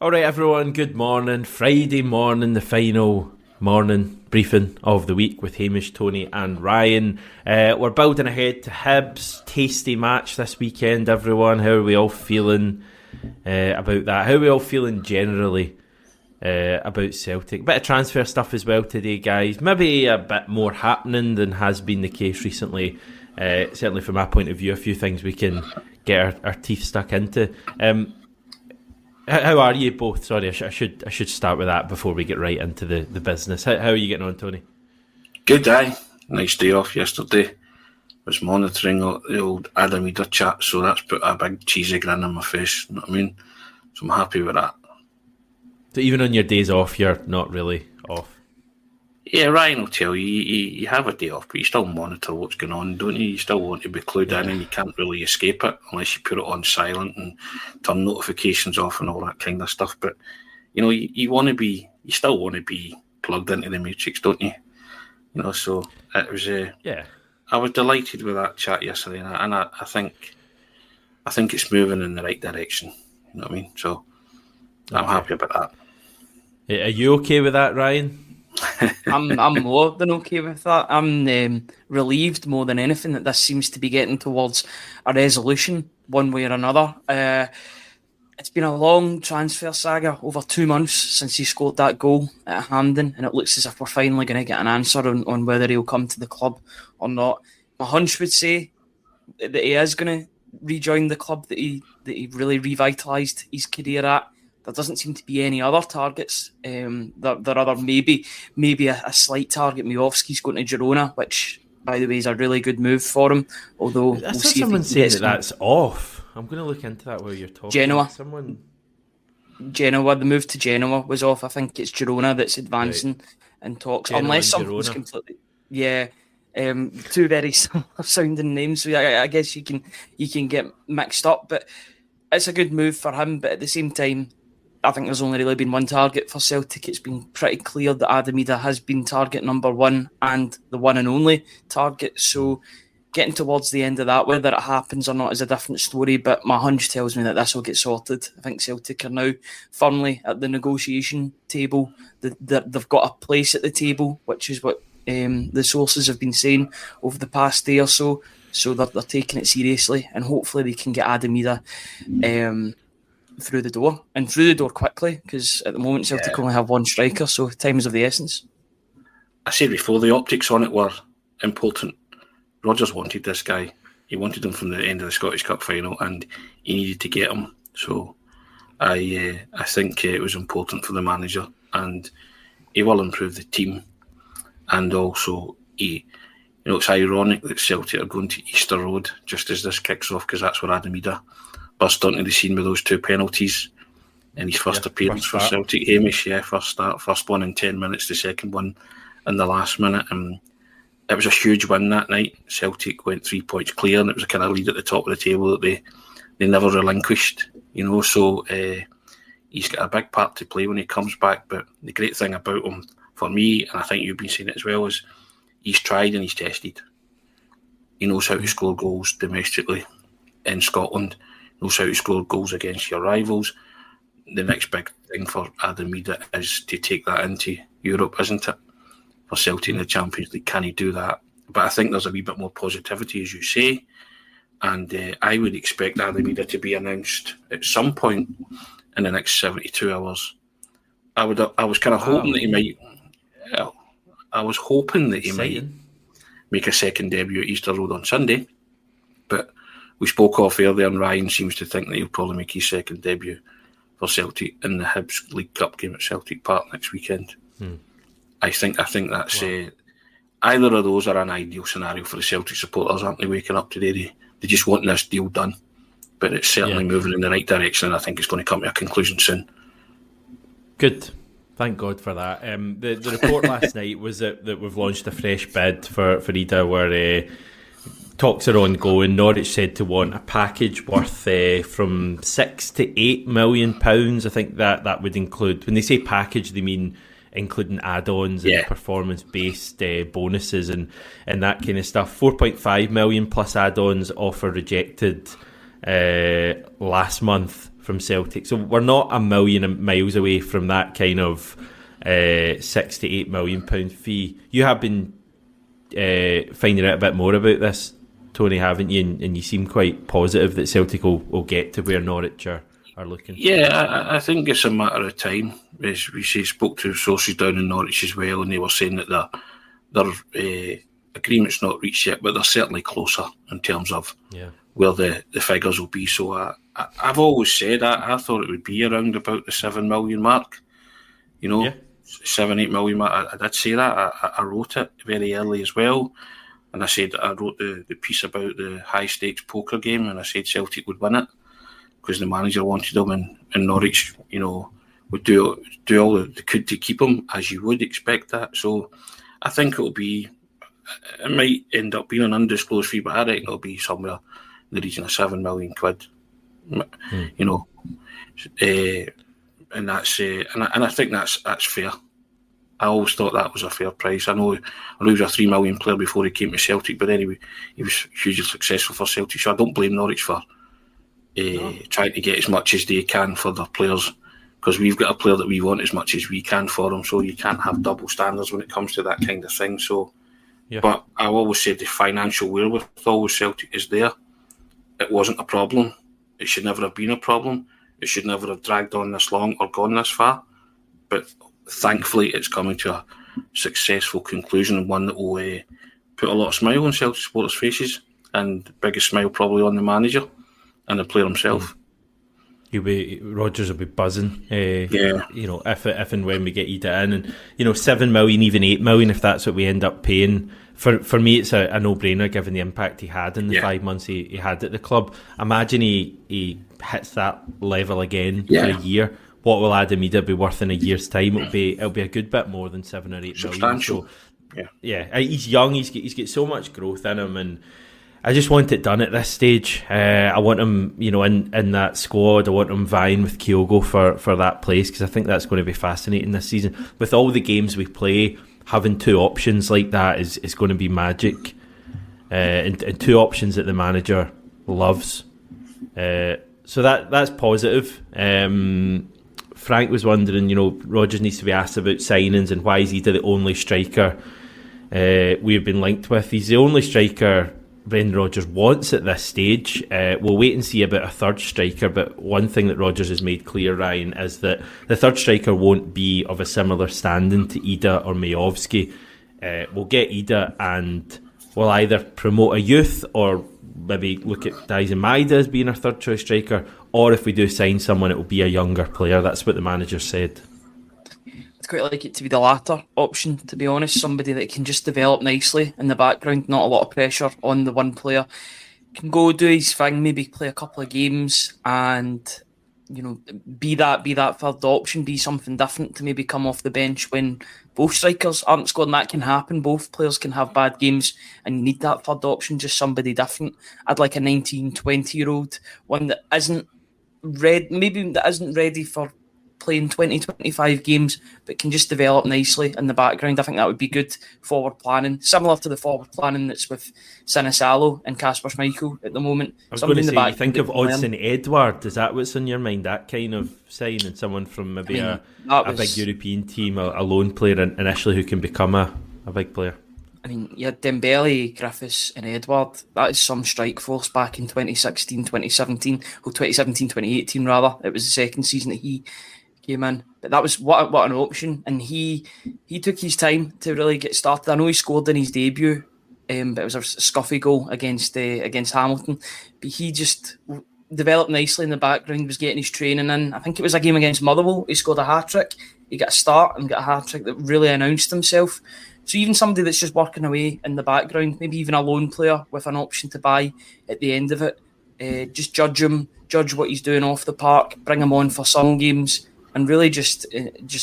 Alright everyone, good morning. Friday morning, the final morning briefing of the week with Hamish, Tony and Ryan. We're building ahead to Hibs. Tasty match this weekend, everyone. How are we all feeling about that? How are we all feeling generally about Celtic? Bit of transfer stuff as well today, guys. Maybe a bit more happening than has been the case recently. Certainly from my point of view, a few things we can get our teeth stuck into. How are you both? Sorry, I should start with that before we get right into the business. How are you getting on, Tony? Good day. Nice day off yesterday. Was monitoring the old Adam Eder chat, so that's put a big cheesy grin on my face. You know what I mean? So I'm happy with that. So even on your days off, you're not really off? Yeah, Ryan will tell you, you have a day off, but you still monitor what's going on, don't you? You still want to be clued in, and you can't really escape it unless you put it on silent and turn notifications off and all that kind of stuff. But, you know, you still want to be plugged into the matrix, don't you? You know, so it was, I was delighted with that chat yesterday, and I think it's moving in the right direction. You know what I mean? So I'm happy about that. Are you okay with that, Ryan? I'm more than okay with that. I'm relieved more than anything that this seems to be getting towards a resolution one way or another. It's been a long transfer saga, over 2 months since he scored that goal at Hampden, and it looks as if we're finally going to get an answer on whether he'll come to the club or not. My hunch would say that he is going to rejoin the club that he really revitalised his career at. There doesn't seem to be any other targets. There are other maybe a slight target. Miovski's going to Girona, which, by the way, is a really good move for him. Although I saw someone saying that's off. I'm going to look into that while you're talking. Genoa. The move to Genoa was off. I think it's Girona that's advancing in talks. Genoa unless something's completely... Yeah. Two very similar sounding names. So I guess you can get mixed up. But it's a good move for him. But at the same time, I think there's only really been one target for Celtic. It's been pretty clear that Adam Eder has been target number one and the one and only target. So getting towards the end of that, whether it happens or not is a different story, but my hunch tells me that this will get sorted. I think Celtic are now firmly at the negotiation table. They've got a place at the table, which is what the sources have been saying over the past day or so. So they're taking it seriously, and hopefully they can get Adam Eder through the door quickly, because at the moment Celtic only have one striker, so time is of the essence. I said before, the optics on it were important. Rodgers wanted this guy. He wanted him from the end of the Scottish Cup final, and he needed to get him. So I think it was important for the manager, and he will improve the team. And also, it's ironic that Celtic are going to Easter Road just as this kicks off, because that's where Adam Eder burst onto the scene with those two penalties in his first appearance for Celtic. Hamish, first start, first one in 10 minutes, the second one in the last minute. And it was a huge win that night. Celtic went 3 points clear, and it was a kind of lead at the top of the table that they never relinquished. You know, so he's got a big part to play when he comes back. But the great thing about him, for me, and I think you've been saying it as well, is he's tried and he's tested. He knows how to score goals domestically in Scotland. Knows how to score goals against your rivals. The next big thing for Adam Eder is to take that into Europe, isn't it? For Celtic in the Champions League, can he do that? But I think there's a wee bit more positivity, as you say, and I would expect Adam Eder to be announced at some point in the next 72 hours. I was kind of hoping that he might. I was hoping that he might make a second debut at Easter Road on Sunday, but we spoke off earlier, and Ryan seems to think that he'll probably make his second debut for Celtic in the Hibs League Cup game at Celtic Park next weekend. I think that's either of those are an ideal scenario for the Celtic supporters, aren't they? Waking up today, they just want this deal done, but it's certainly moving in the right direction, and I think it's going to come to a conclusion soon. Good. Thank God for that. The report last night was that we've launched a fresh bid for Eder, where talks are ongoing. Norwich said to want a package worth from £6 to £8 million. I think that would include, when they say package, they mean including add-ons and performance-based bonuses and that kind of stuff. 4.5 million plus add-ons, offer rejected last month from Celtic. So we're not a million miles away from that kind of £6 to £8 million fee. You have been finding out a bit more about this, Tony, haven't you? And you seem quite positive that Celtic will get to where Norwich are looking. Yeah, I think it's a matter of time. As we say, spoke to sources down in Norwich as well, and they were saying that their agreement's not reached yet, but they're certainly closer in terms of where the figures will be. So I've always said I thought it would be around about the 7 million mark. 7-8 million mark. I did say that. I wrote it very early as well. And I said I wrote the piece about the high stakes poker game, and I said Celtic would win it because the manager wanted them, and Norwich, would do all they could to keep him, as you would expect that. So I think it might end up being an undisclosed fee, but I reckon it'll be somewhere in the region of £7 million. And that's and I think that's fair. I always thought that was a fair price. I know he was a £3 million player before he came to Celtic, but anyway, he was hugely successful for Celtic. So I don't blame Norwich for trying to get as much as they can for their players, because we've got a player that we want as much as we can for them. So you can't have double standards when it comes to that kind of thing. So, but I always said the financial wherewithal with Celtic is there. It wasn't a problem. It should never have been a problem. It should never have dragged on this long or gone this far. But thankfully, it's coming to a successful conclusion, and one that will put a lot of smile on Celtic supporters' faces, and biggest smile probably on the manager and the player himself. Rodgers will be buzzing. If and when we get Ida in, and 7 million, even 8 million, if that's what we end up paying. For me, it's a no-brainer given the impact he had in the 5 months he had at the club. Imagine he hits that level again for a year. What will Adam Ida be worth in a year's time? It'll be a good bit more than 7 or 8 million. Substantial. So, he's young. He's got so much growth in him, and I just want it done at this stage. I want him, in that squad. I want him vying with Kyogo for that place, because I think that's going to be fascinating this season. With all the games we play, having two options like that is going to be magic, and two options that the manager loves. So that's positive. Frank was wondering, Rodgers needs to be asked about signings and why is he the only striker we've been linked with. He's the only striker Brendan Rodgers wants at this stage. We'll wait and see about a third striker, but one thing that Rodgers has made clear, Ryan, is that the third striker won't be of a similar standing to Ida or Majovski. We'll get Ida and we'll either promote a youth or maybe look at Daisen Maeda as being our third choice striker, or if we do sign someone, it will be a younger player. That's what the manager said. I'd quite like it to be the latter option, to be honest. Somebody that can just develop nicely in the background, not a lot of pressure on the one player. Can go do his thing, maybe play a couple of games and be that third option, be something different to maybe come off the bench when both strikers aren't scoring. That can happen. Both players can have bad games and you need that third option, just somebody different. I'd like a 19, 20-year-old, one that isn't ready for playing 20, 25 games, but can just develop nicely in the background. I think that would be good forward planning, similar to the forward planning that's with Sinisalo and Kasper Schmeichel at the moment. I was going to say, you think of Odsonne Edouard, is that what's in your mind, that kind of signing? Someone from maybe a big European team, a lone player initially who can become a big player? I mean, you had Dembele, Griffiths and Edward. That is some strike force back in 2016, 2017. Well, 2017, 2018 rather. It was the second season that he came in. But that was what an option. And he took his time to really get started. I know he scored in his debut, but it was a scuffy goal against Hamilton. But he just developed nicely in the background, was getting his training in. I think it was a game against Motherwell. He scored a hat-trick. He got a start and got a hat-trick that really announced himself. So even somebody that's just working away in the background, maybe even a lone player with an option to buy at the end of it, just judge what he's doing off the park, bring him on for some games, and really just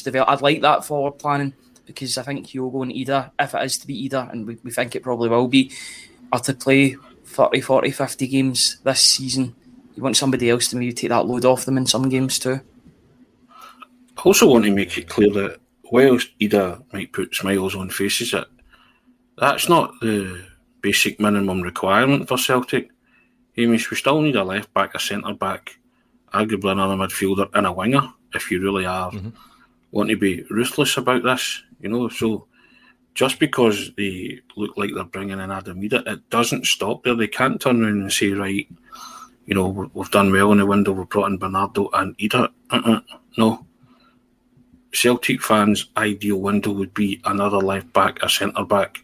develop. I'd like that forward planning, because I think Kyogo and Ida, if it is to be Ida, and we think it probably will be, are to play 30, 40, 50 games this season. You want somebody else to maybe take that load off them in some games too. I also want to make it clear that whilst Ida might put smiles on faces, that's not the basic minimum requirement for Celtic. Hamish, we still need a left back, a centre back, arguably another midfielder and a winger if you really are want to be ruthless about this, So just because they look like they're bringing in Adam Ida, it doesn't stop there. They can't turn around and say, right, we've done well in the window, we've brought in Bernardo and Ida. No. Celtic fans' ideal window would be another left back, a centre back,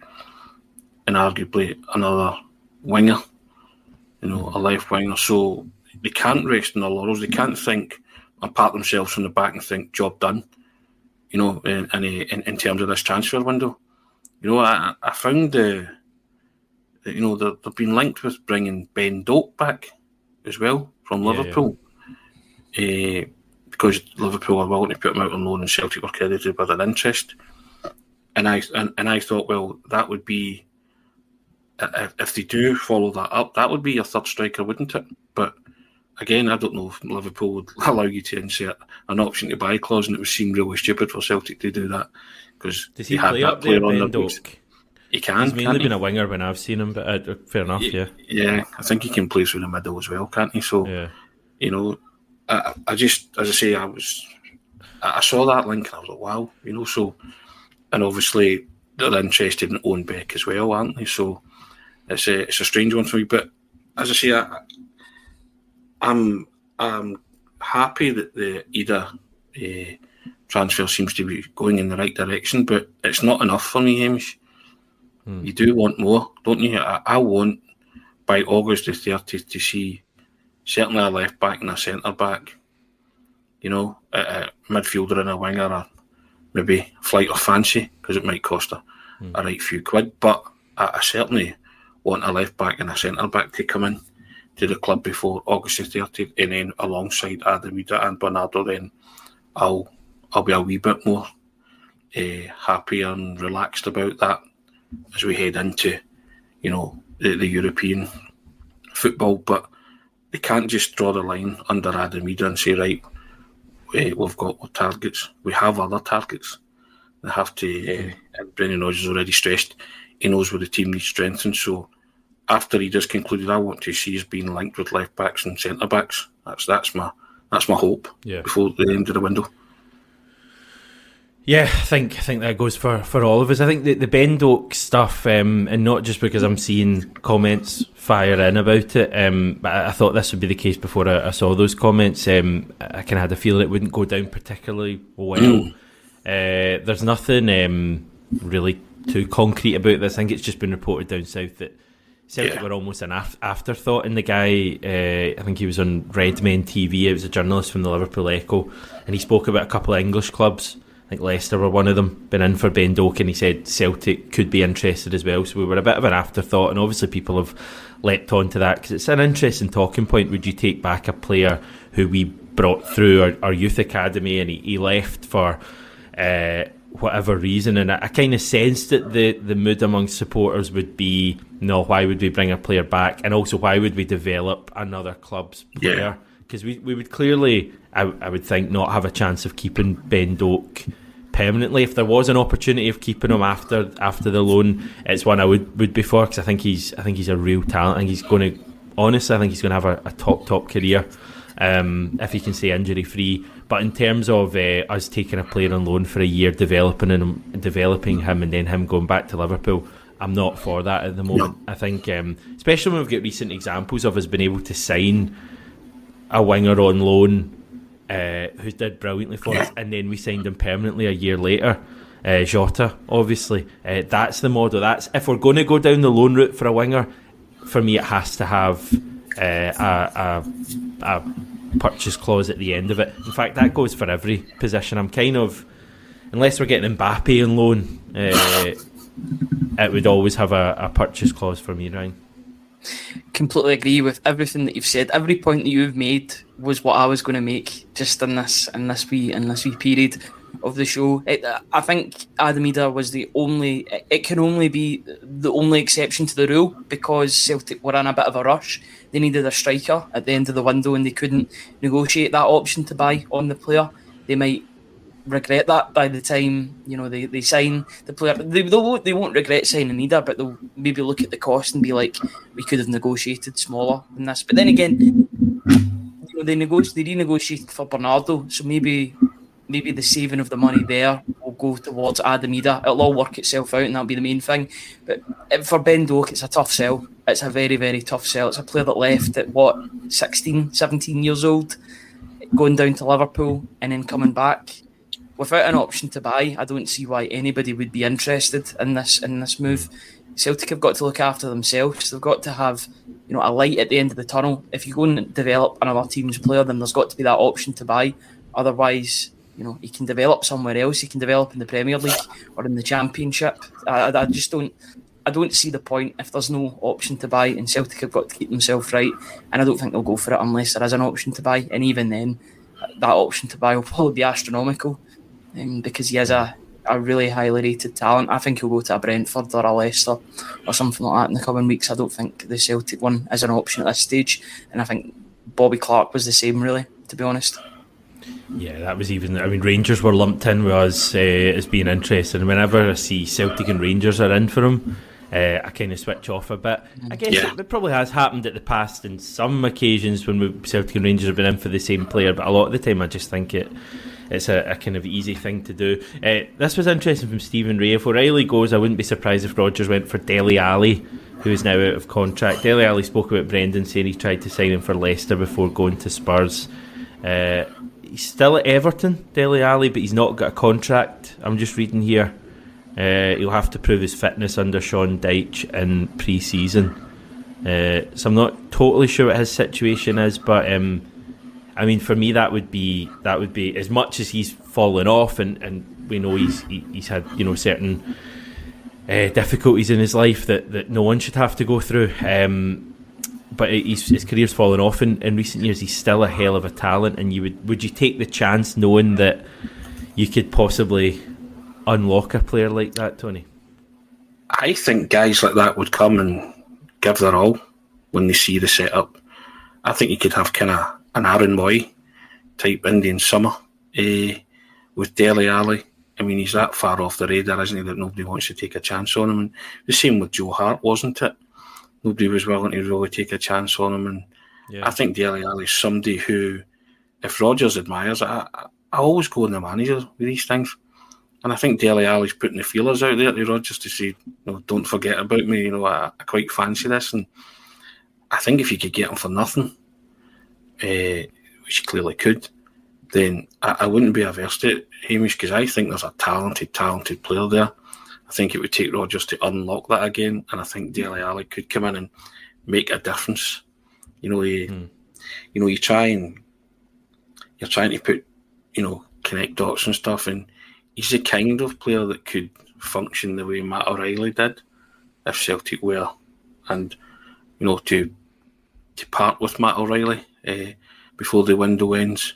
and arguably another winger, a left winger. So they can't rest on their laurels. They can't think and pat themselves on the back and think, job done, in terms of this transfer window. I found they've been linked with bringing Ben Doak back as well from Liverpool. Because Liverpool are willing to put him out on loan and Celtic were credited with an interest. And I thought, well, that would be, if they do follow that up, that would be your third striker, wouldn't it? But again, I don't know if Liverpool would allow you to insert an option to buy clause, and it would seem really stupid for Celtic to do that. Because does he play up there, Ben Doak? He can. He's mainly been a winger when I've seen him, but fair enough, yeah. Yeah, I think he can play through the middle as well, can't he? So, I just, as I say, I saw that link and I was like, wow, so, and obviously they're interested in Owen Beck as well, aren't they? So it's a strange one for me, but as I say, I'm happy that the Ida transfer seems to be going in the right direction, but it's not enough for me, Hamish. You do want more, don't you? I want by August the 30th to see certainly a left back and a centre back, a midfielder and a winger, or maybe flight of fancy, because it might cost a right few quid. But I certainly want a left back and a centre back to come in to the club before August the 30th, and then alongside Adam Ida and Bernardo, then I'll be a wee bit more happy and relaxed about that as we head into, the European football. But they can't just draw the line under Adam Ida and say, right, we've got our targets. We have other targets. They have to, and Brendan Rodgers already stressed, he knows where the team needs strengthened. So after he just concluded, I want to see us being linked with left backs and centre backs. That's my hope before the end of the window. Yeah, I think that goes for all of us. I think the Ben Doak stuff, and not just because I'm seeing comments fire in about it, but I thought this would be the case before I saw those comments. I kind of had a feeling it wouldn't go down particularly well. There's nothing really too concrete about this. I think it's just been reported down south that Celtic were almost an afterthought in the guy. I think he was on Redmen TV. It was a journalist from the Liverpool Echo, and he spoke about a couple of English clubs. I think Leicester were one of them, been in for Ben Doak, and he said Celtic could be interested as well. So we were a bit of an afterthought, and obviously people have leapt onto that because it's an interesting talking point. Would you take back a player who we brought through our youth academy and he left for whatever reason? And I kind of sensed that the mood among supporters would be, no, why would we bring a player back? And also, why would we develop another club's player? Because we would clearly, I would think, not have a chance of keeping Ben Doak permanently. If there was an opportunity of keeping him after the loan, it's one I would be for, because I think he's a real talent. I think he's going to, honestly, I think he's going to have a top career if he can stay injury free. But in terms of us taking a player on loan for a year, developing him, and then him going back to Liverpool, I'm not for that at the moment. No. I think, especially when we've got recent examples of us being able to sign a winger on loan who did brilliantly for us, and then we signed him permanently a year later. Jota, obviously, that's the model. That's if we're going to go down the loan route for a winger. For me, it has to have a purchase clause at the end of it. In fact, that goes for every position. I'm kind of, unless we're getting Mbappe on loan, it would always have a purchase clause for me, Ryan. Completely agree with everything that you've said. Every point that you've made was what I was going to make just in this wee period of the show. I think Adam Ida was the only. It can only be the only exception to the rule, because Celtic were in a bit of a rush. They needed a striker at the end of the window, and they couldn't negotiate that option to buy on the player. They might regret that by the time they sign the player. They won't regret signing Ida, but they'll maybe look at the cost and be like, we could have negotiated smaller than this. But then again, they renegotiated for Bernardo, so maybe the saving of the money there will go towards Adam Ida. It'll all work itself out, and that'll be the main thing. But for Ben Doak, it's a tough sell. It's a very, very tough sell. It's a player that left at 16, 17 years old, going down to Liverpool and then coming back without an option to buy. I don't see why anybody would be interested in this move. Celtic have got to look after themselves. They've got to have, a light at the end of the tunnel. If you go and develop another team's player, then there's got to be that option to buy. Otherwise, he can develop somewhere else. He can develop in the Premier League or in the Championship. I just don't. I don't see the point if there's no option to buy, and Celtic have got to keep themselves right. And I don't think they'll go for it unless there is an option to buy. And even then, that option to buy will probably be astronomical, because he is a really highly rated talent. I think he'll go to a Brentford or a Leicester or something like that in the coming weeks. I don't think the Celtic one is an option at this stage, and I think Bobby Clark was the same, really, to be honest. Yeah, that was even. Rangers were lumped in with us as being interested, and whenever I see Celtic and Rangers are in for him, I kind of switch off a bit. I guess it probably has happened in the past in some occasions when Celtic and Rangers have been in for the same player, but a lot of the time I just think it's a kind of easy thing to do. This was interesting from Stephen Ray. If O'Reilly goes, I wouldn't be surprised if Rodgers went for Dele Alli, who is now out of contract. Dele Alli spoke about Brendan saying he tried to sign him for Leicester before going to Spurs. He's still at Everton, Dele Alli, but he's not got a contract. I'm just reading here. He'll have to prove his fitness under Sean Dyche in pre-season. So I'm not totally sure what his situation is, but for me that would be as much as he's fallen off, and we know he's had certain difficulties in his life that no one should have to go through. But his career's fallen off in recent years. He's still a hell of a talent, and would you take the chance knowing that you could possibly unlock a player like that, Tony? I think guys like that would come and give their all when they see the setup. I think you could have kind of an Aaron Moy type Indian summer with Dele Alli. He's that far off the radar, isn't he, that nobody wants to take a chance on him. And the same with Joe Hart, wasn't it? Nobody was willing to really take a chance on him. And I think Dele Alli is somebody who, if Rodgers admires, I always go on the manager with these things. And I think Dele Alli's putting the feelers out there to Rodgers to say, don't forget about me. I quite fancy this. And I think if you could get him for nothing, which you clearly could, then I wouldn't be averse to it, Hamish, because I think there's a talented player there. I think it would take Rodgers to unlock that again, and I think Dele Alli could come in and make a difference. You're trying to put, connect dots and stuff, and he's the kind of player that could function the way Matt O'Reilly did if Celtic were, and to part with Matt O'Reilly before the window ends.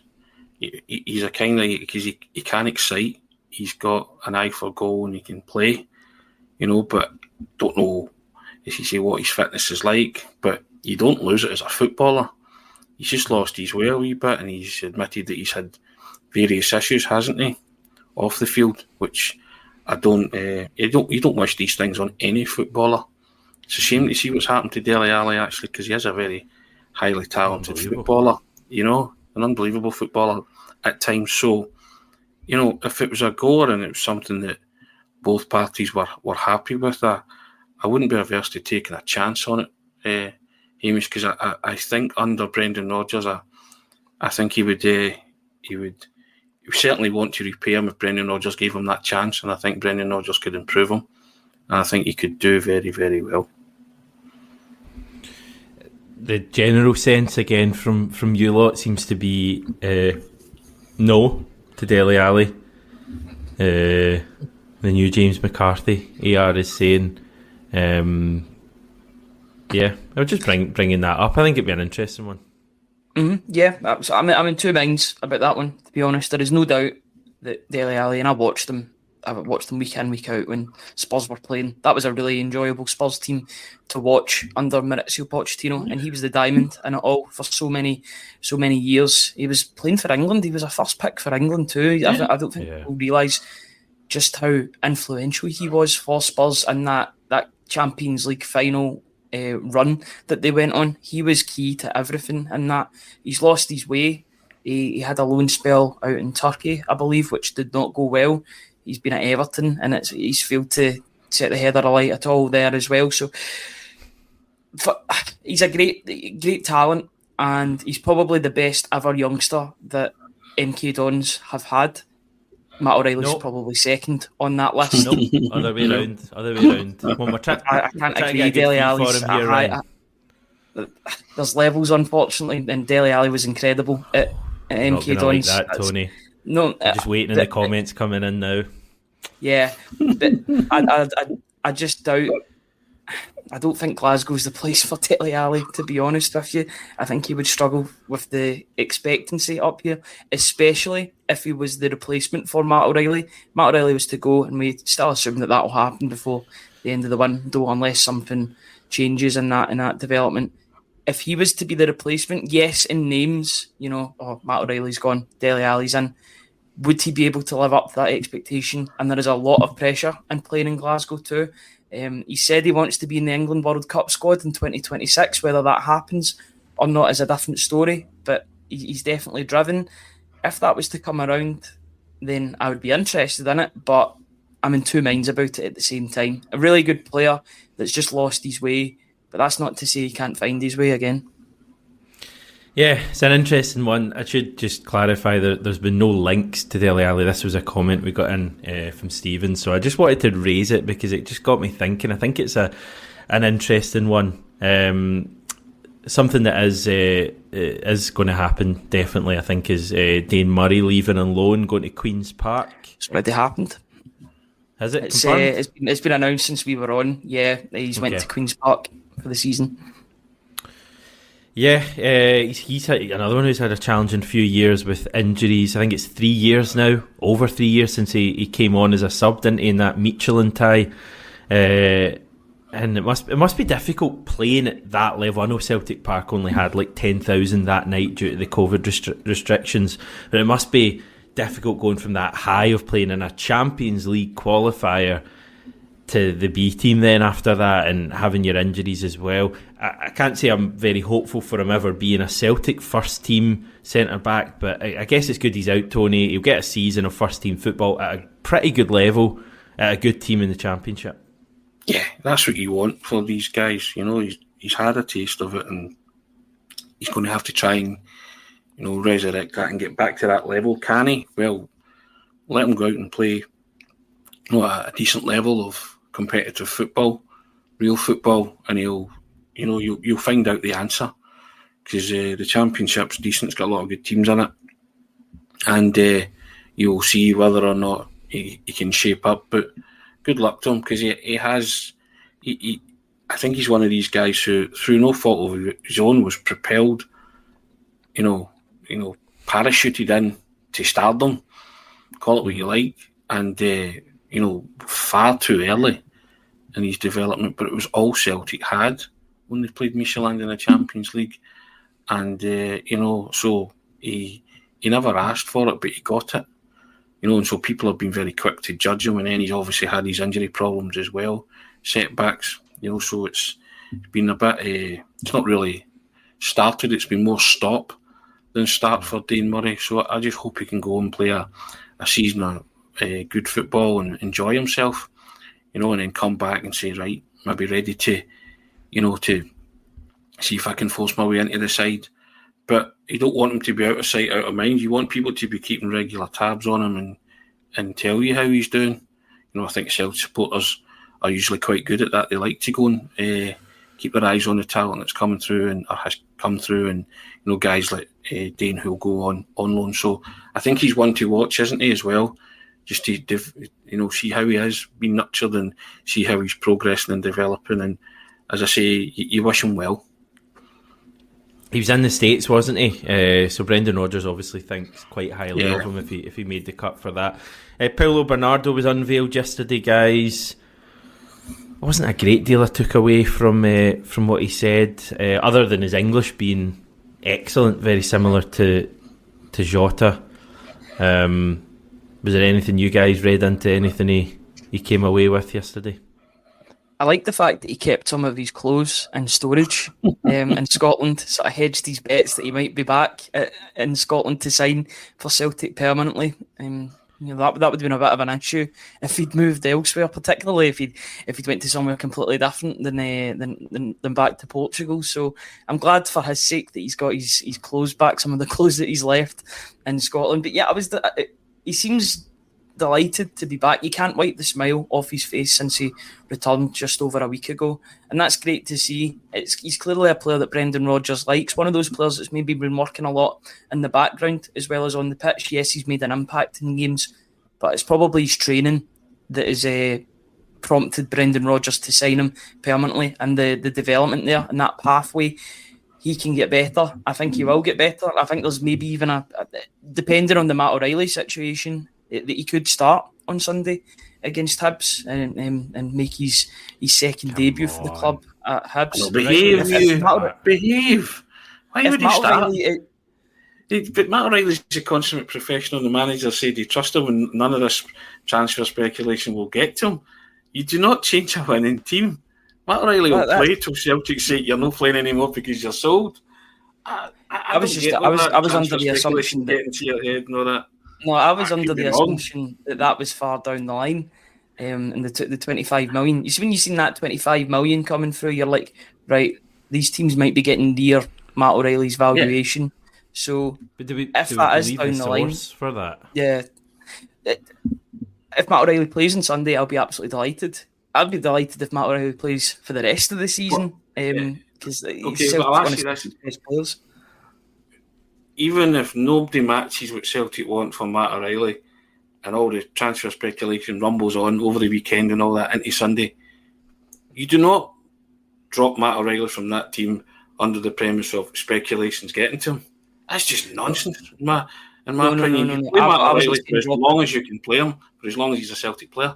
He's a kind of, because he can excite. He's got an eye for goal and he can play, but don't know, as you say, what his fitness is like. But you don't lose it as a footballer. He's just lost his way a wee bit, and he's admitted that he's had various issues, hasn't he, off the field, which I don't. You don't wish these things on any footballer. It's a shame to see what's happened to Dele Alli, actually, because he is a very highly talented footballer. An unbelievable footballer at times. So, if it was a goer and it was something that both parties were happy with, I wouldn't be averse to taking a chance on it, Hamish, because I think under Brendan Rodgers, I think he would certainly want to repay him if Brendan Rodgers gave him that chance, and I think Brendan Rodgers could improve him, and I think he could do very, very well. The general sense again from you lot seems to be no to Dele Alli. The new James McCarthy AR is saying, I was just bringing that up. I think it'd be an interesting one. Mm-hmm. Yeah, I'm in two minds about that one, to be honest. There is no doubt that Dele Alli, and I've watched them week in, week out when Spurs were playing. That was a really enjoyable Spurs team to watch under Maurizio Pochettino, and he was the diamond in it all for so many years. He was playing for England. He was a first pick for England too. Yeah. I don't think people realise just how influential he was for Spurs in that Champions League final run that they went on. He was key to everything in that. He's lost his way. He had a loan spell out in Turkey, I believe, which did not go well. He's been at Everton, and he's failed to set the header alight at all there as well. So he's a great talent, and he's probably the best ever youngster that MK Dons have had. Matt O'Reilly's probably second on that list. Nope, other way around. When I can't agree. Dele Alli's there's levels, unfortunately, and Dele Alli was incredible at MK Dons. Like that, Tony. No, I'm just waiting in the comments coming in now. Yeah, but I just doubt. I don't think Glasgow's the place for Dele Alli, to be honest with you. I think he would struggle with the expectancy up here, especially if he was the replacement for Matt O'Reilly. Matt O'Reilly was to go, and we still assume that will happen before the end of the window, unless something changes in that development. If he was to be the replacement, yes, in names, Matt O'Reilly's gone, Dele Alli's in. Would he be able to live up to that expectation? And there is a lot of pressure in playing in Glasgow too. He said he wants to be in the England World Cup squad in 2026. Whether that happens or not is a different story, but he's definitely driven. If that was to come around, then I would be interested in it, but I'm in two minds about it at the same time. A really good player that's just lost his way, but that's not to say he can't find his way again. Yeah, it's an interesting one. I should just clarify that there's been no links to Dele Alli. This was a comment we got in from Stephen, so I just wanted to raise it because it just got me thinking. I think it's an interesting one. Something that is going to happen, definitely, I think, is Dane Murray leaving on loan, going to Queen's Park. It's already happened. Has it? It's been announced since we were on. Yeah, he's went to Queen's Park for the season. Yeah, he's had another one who's had a challenging few years with injuries. I think it's 3 years now, over 3 years since he came on as a sub, didn't he, in that Michelin tie. And it must be difficult playing at that level. I know Celtic Park only had like 10,000 that night due to the COVID restrictions, but it must be difficult going from that high of playing in a Champions League qualifier to the B team then after that, and having your injuries as well. I can't say I'm very hopeful for him ever being a Celtic first team centre back, but I guess it's good he's out, Tony. He'll get a season of first team football at a pretty good level at a good team in the Championship. Yeah, that's what you want for these guys. He's had a taste of it, and he's going to have to try and resurrect that and get back to that level. Can he? Well, let him go out and play at a decent level of competitive football, real football, and you'll find out the answer, because the Championship's decent. It's got a lot of good teams in it, and you'll see whether or not he can shape up. But good luck to him, because he has. I think he's one of these guys who, through no fault of his own, was propelled, parachuted in to stardom. Call it what you like, and far too early in his development. But it was all Celtic had when they played Michelin in the Champions League, and so he never asked for it, but he got it. And so people have been very quick to judge him, and then he's obviously had his injury problems as well, setbacks. So it's been a bit. It's not really started. It's been more stop than start for Dane Murray. So I just hope he can go and play a season of good football and enjoy himself, and then come back and say, right, maybe ready to, to see if I can force my way into the side. But you don't want him to be out of sight, out of mind. You want people to be keeping regular tabs on him and tell you how he's doing. I think Celtic supporters are usually quite good at that. They like to go and keep their eyes on the talent that's coming through or has come through, and guys like Dane who'll go on loan. So I think he's one to watch, isn't he, as well? Just to see how he is being nurtured and see how he's progressing and developing. And as I say, you wish him well. He was in the States, wasn't he? So Brendan Rodgers obviously thinks quite highly of him if he made the cut for that. Paulo Bernardo was unveiled yesterday, guys. There wasn't a great deal I took away from what he said, other than his English being excellent, very similar to Jota. Was there anything you guys read into anything he came away with yesterday? I like the fact that he kept some of his clothes in storage in Scotland, sort of hedged his bets that he might be back in Scotland to sign for Celtic permanently. That would have been a bit of an issue if he'd moved elsewhere, particularly if he'd went to somewhere completely different than back to Portugal. So I'm glad for his sake that he's got his clothes back, some of the clothes that he's left in Scotland. But yeah, he seems delighted to be back. You can't wipe the smile off his face since he returned just over a week ago, and that's great to see. He's clearly a player that Brendan Rodgers likes, one of those players that's maybe been working a lot in the background as well as on the pitch. Yes, he's made an impact in games, but it's probably his training that has prompted Brendan Rodgers to sign him permanently, and the development there and that pathway. He can get better. I think he will get better. I think there's maybe even depending on the Matt O'Reilly situation, that he could start on Sunday against Hibs and make his second debut for the club at Hibs. No, behave. Why would he start? But Matt O'Reilly's a consummate professional. The manager said he trusts him and none of this transfer speculation will get to him. You do not change a winning team. Matt O'Reilly will play till Celtic say you're not playing anymore because you're sold. I was under the assumption that into your head and all that. No, I was under the assumption that was far down the line, and the 25 million. You see, when you seen that 25 million coming through, you're like, right, these teams might be getting near Matt O'Reilly's valuation. Yeah. So, if that is down the line for that, yeah, if Matt O'Reilly plays on Sunday, I'll be absolutely delighted. I'd be delighted if Matt O'Reilly plays for the rest of the season, because he's one of the best players. Even if nobody matches what Celtic want for Matt O'Reilly and all the transfer speculation rumbles on over the weekend and all that into Sunday, you do not drop Matt O'Reilly from that team under the premise of speculations getting to him. That's just nonsense, in my opinion. No. Play Matt O'Reilly for as long as you can play him, for as long as he's a Celtic player.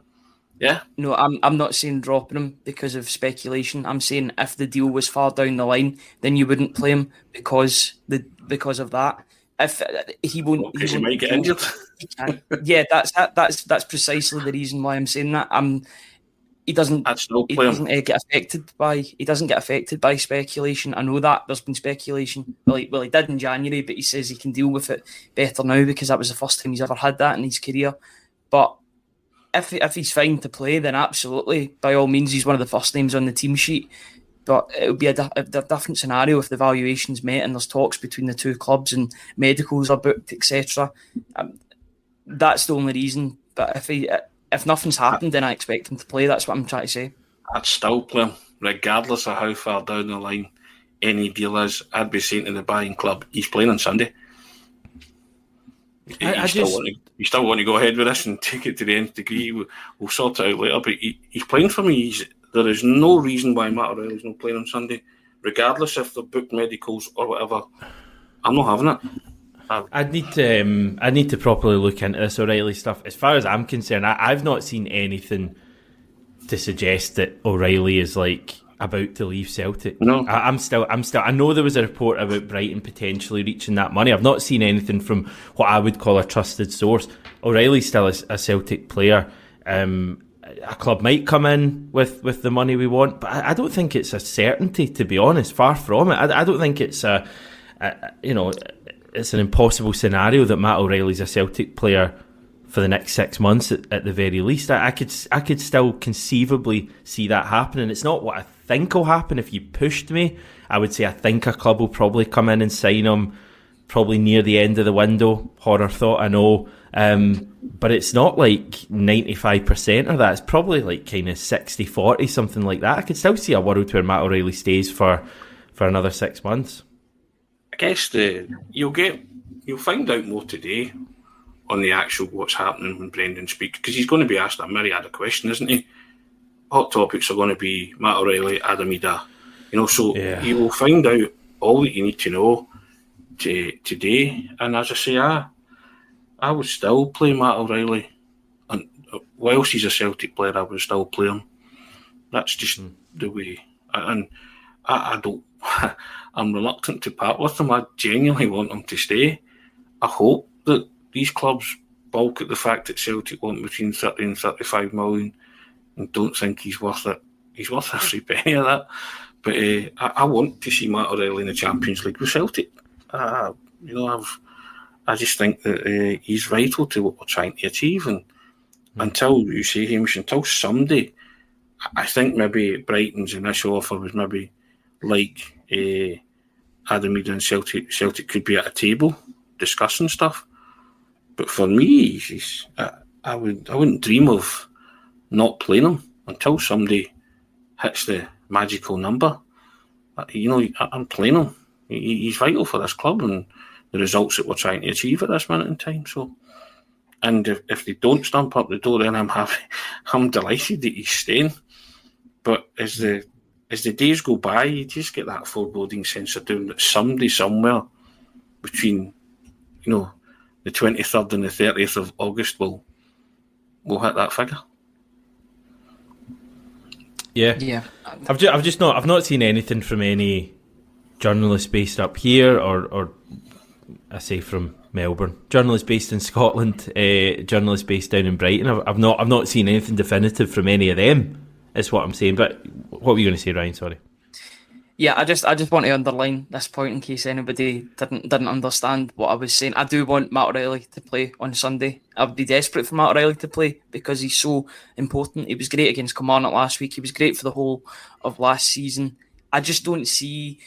Yeah? No, I'm not saying dropping him because of speculation. I'm saying if the deal was far down the line, then you wouldn't play him because of that. If he won't, because he might get injured. Yeah, that's precisely the reason why I'm saying that. He doesn't get affected by speculation. I know that there's been speculation. Well, he did in January, but he says he can deal with it better now because that was the first time he's ever had that in his career. But if he's fine to play, then absolutely, by all means, he's one of the first names on the team sheet. But it would be a different scenario if the valuation's met and there's talks between the two clubs and medicals are booked, etc. That's the only reason. But if nothing's happened, then I expect him to play. That's what I'm trying to say. I'd still play him, regardless of how far down the line any deal is. I'd be saying to the buying club, he's playing on Sunday. You still want to go ahead with this and take it to the nth degree. We'll sort it out later. But he's playing for me. There is no reason why Matt O'Reilly's not playing on Sunday, regardless if they're booked medicals or whatever. I'm not having it. I'd need to properly look into this O'Reilly stuff. As far as I'm concerned, I've not seen anything to suggest that O'Reilly is like about to leave Celtic. No, I'm still. I know there was a report about Brighton potentially reaching that money. I've not seen anything from what I would call a trusted source. O'Reilly's still a Celtic player. A club might come in with the money we want, but I don't think it's a certainty, to be honest. Far from it. I don't think it's it's an impossible scenario that Matt O'Reilly's a Celtic player for the next 6 months at the very least. I could still conceivably see that happening. It's not what I think will happen. If you pushed me, I would say I think a club will probably come in and sign him probably near the end of the window. Horror thought, I know. But it's not like 95% of that. It's probably like kind of 60-40, something like that. I could still see a world where Matt O'Reilly stays for another 6 months. I guess you'll find out more today on the actual what's happening when Brendan speaks, because he's going to be asked a myriad of questions, isn't he? Hot topics are going to be Matt O'Reilly, Adam Ida, so you will find out all that you need to know today. And as I say, I would still play Matt O'Reilly, and whilst he's a Celtic player, I would still play him. That's just the way. And I don't. I'm reluctant to part with him. I genuinely want him to stay. I hope that these clubs balk at the fact that Celtic want between 30 and 35 million and don't think he's worth it. he's worth every penny of that. But I want to see Matt O'Reilly in the Champions League with Celtic. I just think that he's vital to what we're trying to achieve. And until you say, Hamish, until somebody, I think maybe Brighton's initial offer was maybe like Adam Mead and Celtic. Celtic could be at a table discussing stuff. But for me, I wouldn't dream of not playing him until somebody hits the magical number. I'm playing him. He's vital for this club and the results that we're trying to achieve at this minute in time. So, and if they don't stump up the door, then I'm happy. I'm delighted that he's staying. But as the days go by, you just get that foreboding sense of doom that somebody somewhere between, the 23rd and the 30th of August will hit that figure. Yeah. I've not seen anything from any journalists based up here or I say from Melbourne, journalists based in Scotland, journalists based down in Brighton. I've not seen anything definitive from any of them. Is what I'm saying. But what were you going to say, Ryan? Sorry. Yeah, I just want to underline this point in case anybody didn't understand what I was saying. I do want Matt O'Reilly to play on Sunday. I would be desperate for Matt O'Reilly to play because he's so important. He was great against Kilmarnock last week. He was great for the whole of last season. I just don't see.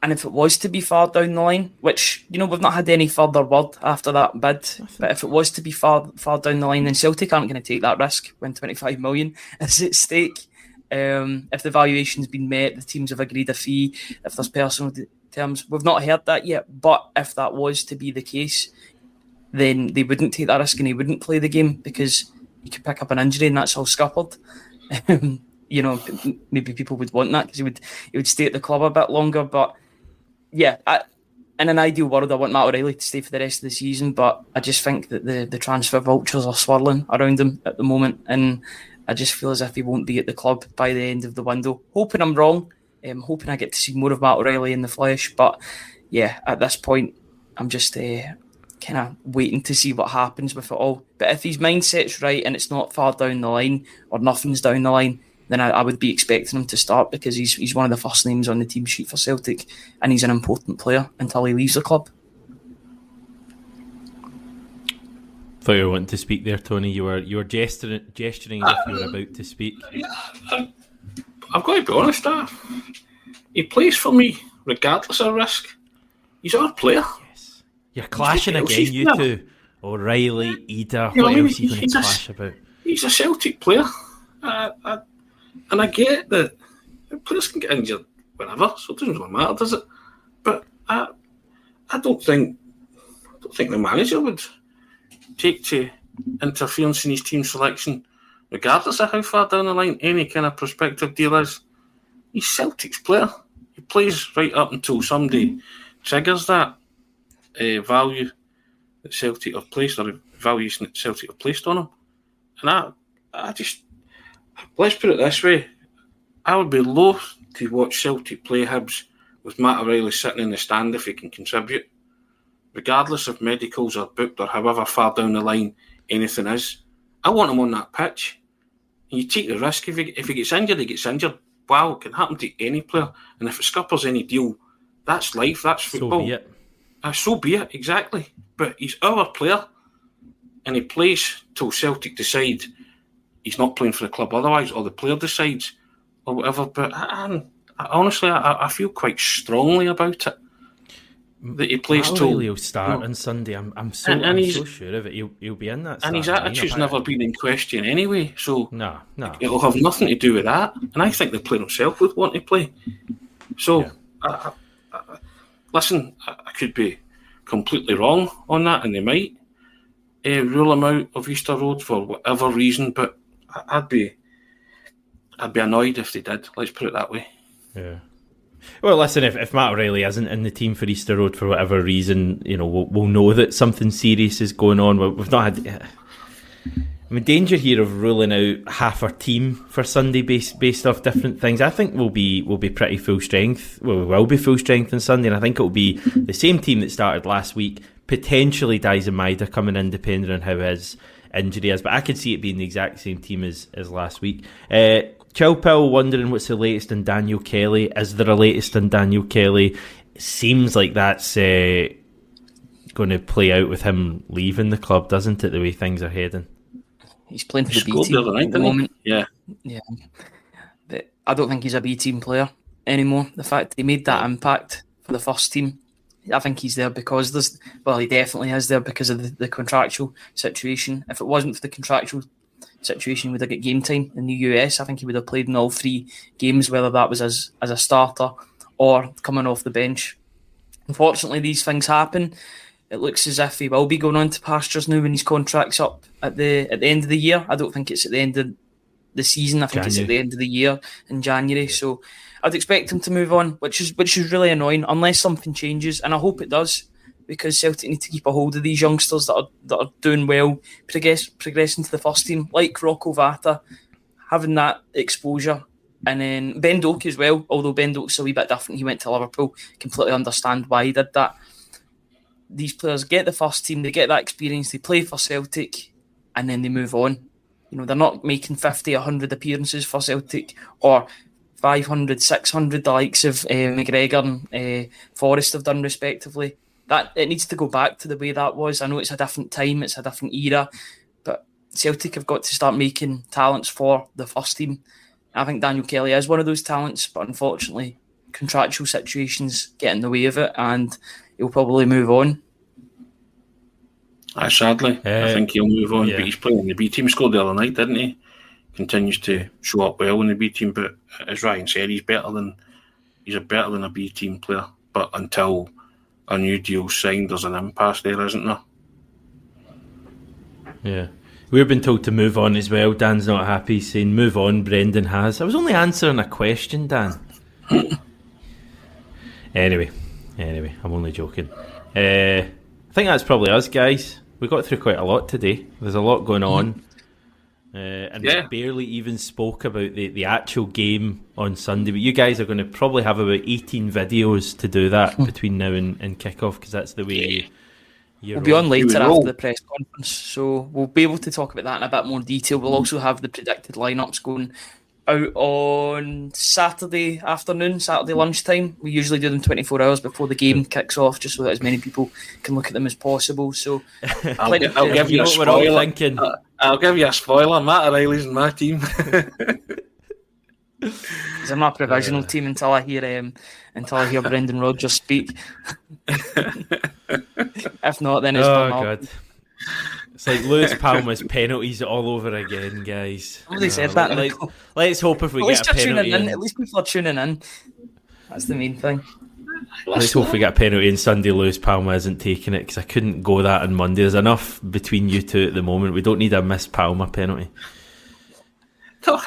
And if it was to be far down the line, which, we've not had any further word after that bid, but if it was to be far down the line, then Celtic aren't going to take that risk when 25 million is at stake. If the valuation's been met, the teams have agreed a fee, if there's personal terms, we've not heard that yet, but if that was to be the case, then they wouldn't take that risk and he wouldn't play the game because he could pick up an injury and that's all scuppered. Maybe people would want that because he would stay at the club a bit longer, but yeah, in an ideal world, I want Matt O'Reilly to stay for the rest of the season, but I just think that the transfer vultures are swirling around him at the moment, and I just feel as if he won't be at the club by the end of the window. Hoping I'm wrong, hoping I get to see more of Matt O'Reilly in the flesh, but yeah, at this point, I'm just kind of waiting to see what happens with it all. But if his mindset's right and it's not far down the line or nothing's down the line, then I would be expecting him to start because he's one of the first names on the team sheet for Celtic and he's an important player until he leaves the club. Thought you were wanting to speak there, Tony. You were gesturing as if you were about to speak. I've got to be honest, he plays for me regardless of risk. He's our player. Yes. You're clashing again, you two. O'Reilly, Ida, what else are you going to clash about? He's a Celtic player. And I get that players can get injured whenever, so it doesn't really matter, does it? But I don't think the manager would take to interference in his team selection, regardless of how far down the line any kind of prospective deal is. He's Celtic's player. He plays right up until somebody triggers that value that Celtic have placed, or the valuation that Celtic have placed on him. And I just... Let's put it this way. I would be loath to watch Celtic play Hibs with Matt O'Reilly sitting in the stand if he can contribute. Regardless if medicals are booked or however far down the line anything is. I want him on that pitch. And you take the risk. If he gets injured, he gets injured. Wow, it can happen to any player. And if it scuppers any deal, that's life, that's football. So be it. So be it, exactly. But he's our player. And he plays till Celtic decide he's not playing for the club otherwise, or the player decides, or whatever. But honestly, I feel quite strongly about it. That he plays till... He'll start on Sunday. I'm so sure of it. He'll be in that. And his attitude's never been in question anyway, so no. It'll have nothing to do with that. And I think the player himself would want to play. So, yeah. Listen, I could be completely wrong on that, and they might rule him out of Easter Road for whatever reason, but I'd be annoyed if they did. Let's put it that way. Yeah. Well, listen, if Matt O'Reilly isn't in the team for Easter Road for whatever reason, we'll know that something serious is going on. We've not had... danger here of ruling out half our team for Sunday based off different things. I think we'll be pretty full strength. Well, we will be full strength on Sunday, and I think it'll be the same team that started last week. Potentially Dyson Maida coming in, depending on how his injury is. But I could see it being the exact same team as last week. Chilpel wondering what's the latest on Daniel Kelly. Is there a latest on Daniel Kelly? It seems like that's going to play out with him leaving the club, doesn't it, the way things are heading? He's playing for the B team at the moment. Yeah. But I don't think he's a B team player anymore. The fact he made that impact for the first team, I think he's there because he definitely is there because of the contractual situation. If it wasn't for the contractual situation, would have got game time in the US. I think he would have played in all 3 games, whether that was as a starter or coming off the bench. Unfortunately, these things happen. It looks as if he will be going on to pastures now when his contract's up at the end of the year. I don't think it's at the end of the season. I think it's at the end of the year in January. So I'd expect him to move on, which is really annoying unless something changes, and I hope it does, because Celtic need to keep a hold of these youngsters that are doing well, progressing to the first team, like Rocco Vata, having that exposure. And then Ben Doak as well, although Ben Doak's a wee bit different. He went to Liverpool. Completely understand why he did that. These players get the first team, they get that experience, they play for Celtic, and then they move on. You know, they're not making 50, 100 appearances for Celtic, or 500, 600, the likes of McGregor and Forrest have done respectively. That it needs to go back to the way that was. I know it's a different time, it's a different era, but Celtic have got to start making talents for the first team. I think Daniel Kelly is one of those talents, but unfortunately, contractual situations get in the way of it, and he'll probably move on. Sadly, I think he'll move on. But he's playing in the B team squad the other night, didn't he? Continues to show up well in the B team, but as Ryan said, he's better than a B team player. But until a new deal's signed, there's an impasse there, isn't there? Yeah. We've been told to move on as well. Dan's not happy, saying move on. Brendan has. I was only answering a question, Dan. Anyway, I'm only joking. I think that's probably us, guys. We got through quite a lot today. There's a lot going on. And we barely even spoke about the actual game on Sunday. But you guys are going to probably have about 18 videos to do that between now and kick-off, because that's the way you're We'll be on later after the press conference, so we'll be able to talk about that in a bit more detail. We'll also have the predicted lineups going out on Saturday afternoon, Saturday lunchtime. We usually do them 24 hours before the game kicks off, just so that as many people can look at them as possible. So I'll give you a spoiler. I'll give you a spoiler. Matt O'Reilly's in my team. He's in my provisional team until I hear Brendan Rodgers speak. If not, then it's God. It's like Luis Palma's penalties all over again, guys. Somebody said that. Let's hope if we get a penalty at least people are tuning in. That's the main thing. Let's hope we get a penalty on Sunday. Luis Palma isn't taking it, because I couldn't go that on Monday. There's enough between you two at the moment. We don't need a missed Palma penalty. No,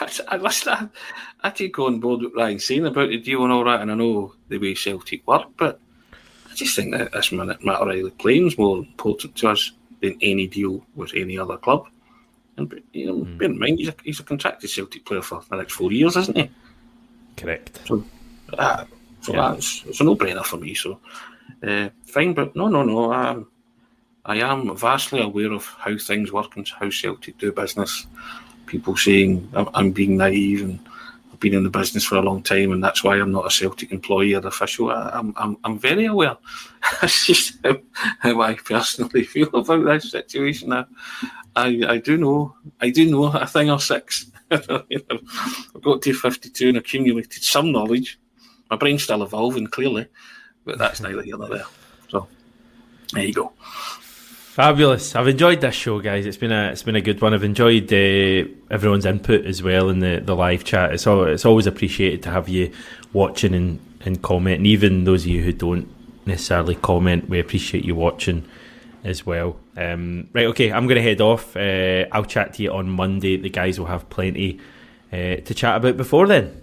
I keep going board with Ryan saying about the deal and all that, and I know the way Celtic work, but I just think that this minute Matt O'Reilly playing is more important to us than any deal with any other club. And bear in mind, he's a contracted Celtic player for the next 4 years, isn't he? Correct. So it's a no-brainer for me. So fine, but no. I am vastly aware of how things work and how Celtic do business. People saying I'm being naive and I've been in the business for a long time and that's why I'm not a Celtic employee or official. I'm very aware. That's just how I personally feel about this situation. I do know a thing or six. I've got to 52 and accumulated some knowledge. My brain's still evolving, clearly, but that's neither here nor there. So there you go. Fabulous. I've enjoyed this show, guys. It's been a good one. I've enjoyed everyone's input as well in the live chat. It's always appreciated to have you watching and commenting. Even those of you who don't necessarily comment, we appreciate you watching as well. Right, okay, I'm going to head off. I'll chat to you on Monday. The guys will have plenty to chat about before then.